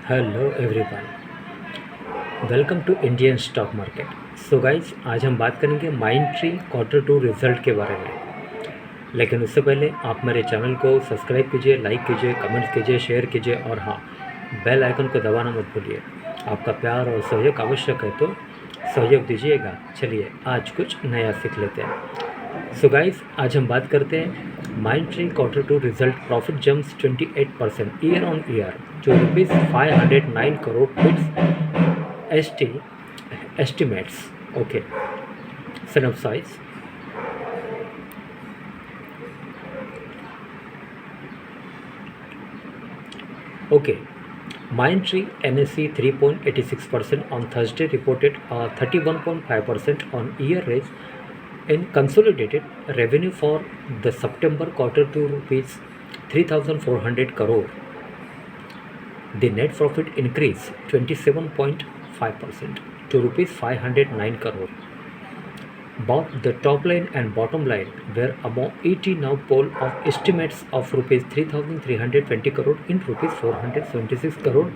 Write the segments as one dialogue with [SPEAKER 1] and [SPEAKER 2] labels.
[SPEAKER 1] Hello everyone, welcome to Indian stock market. So guys, आज हम बात करेंगे माइंड ट्री Q2 रिज़ल्ट के बारे में। लेकिन उससे पहले आप मेरे चैनल को सब्सक्राइब कीजिए, लाइक कीजिए, कमेंट्स कीजिए, शेयर कीजिए और हाँ, बेल आइकन को दबाना मत भूलिए। आपका प्यार और सहयोग आवश्यक है, तो सहयोग दीजिएगा। चलिए आज कुछ नया सीख लेते हैं। सो गाइज, आज हम बात करते हैं Mindtree Q2 result. Profit jumps 28% year on year to rupees 509 crore beats estimates. Okay, synopsis. Okay, Mindtree NSE 3.86% on Thursday reported 31.5% on year raise in consolidated revenue for the September quarter to rupees 3,400 crore. The net profit increased 27.5% to rupees 509 crore. Both the top line and bottom line were above 80 now poll of estimates of rupees 3,320 crore in rupees 476 crore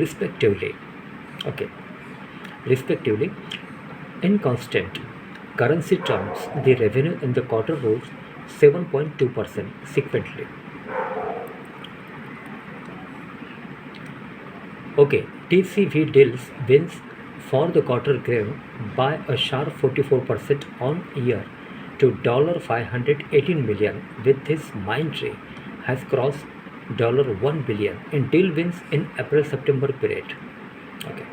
[SPEAKER 1] respectively. Okay, respectively. In constant currency terms, the revenue in the quarter rose 7.2% sequentially. Okay, TCV deals wins for the quarter grew by a sharp 44% on year to $518 million, with this Mindtree has crossed $1 billion in deal wins in April-September period. Okay.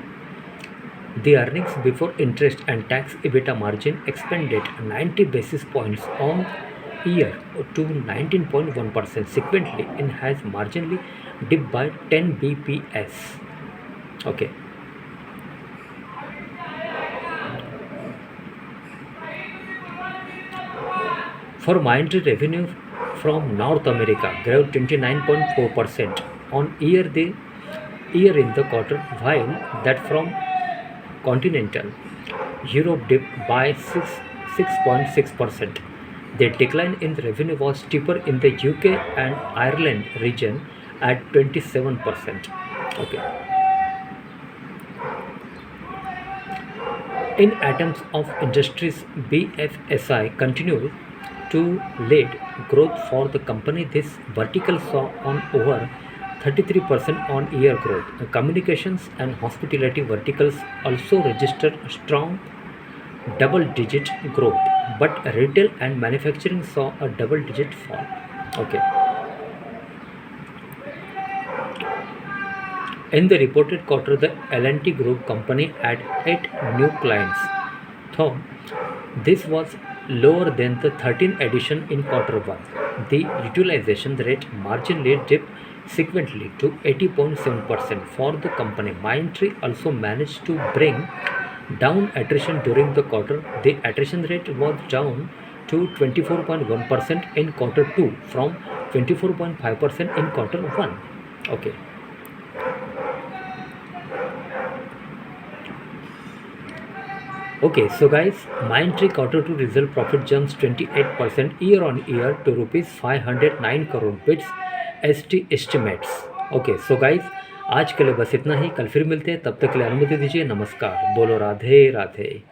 [SPEAKER 1] The earnings before interest and tax EBITDA margin expanded 90 basis points on year to 19.1% sequentially and has marginally dipped by 10 bps. Okay. For Mindtree, revenue from North America grew 29.4% on year in the quarter, while that from continental Europe dipped by 6.6%. The decline in revenue was steeper in the UK and Ireland region at 27%. Okay. In atoms of industries, BFSI continued to lead growth for the company. This vertical saw on over 33% on year growth. Communications and hospitality verticals also registered strong double-digit growth, but retail and manufacturing saw a double-digit fall. Okay. In the reported quarter, the L&T Group company had 8 new clients, though this was lower than the 13 addition in quarter 1. The utilization rate marginally dipped sequentially to 80.7% for the company. Mindtree also managed to bring down attrition during the quarter. The attrition rate was down to 24.1% in quarter 2 from 24.5% in quarter 1. Okay. Okay, so guys, Mindtree Q2 result profit jumps 28% year on year to rupees 509 crore beats ST estimates. Okay so guys, आज के लिए बस इतना ही। कल फिर मिलते हैं, तब तक के लिए अनुमति दीजिए। नमस्कार, बोलो राधे राधे।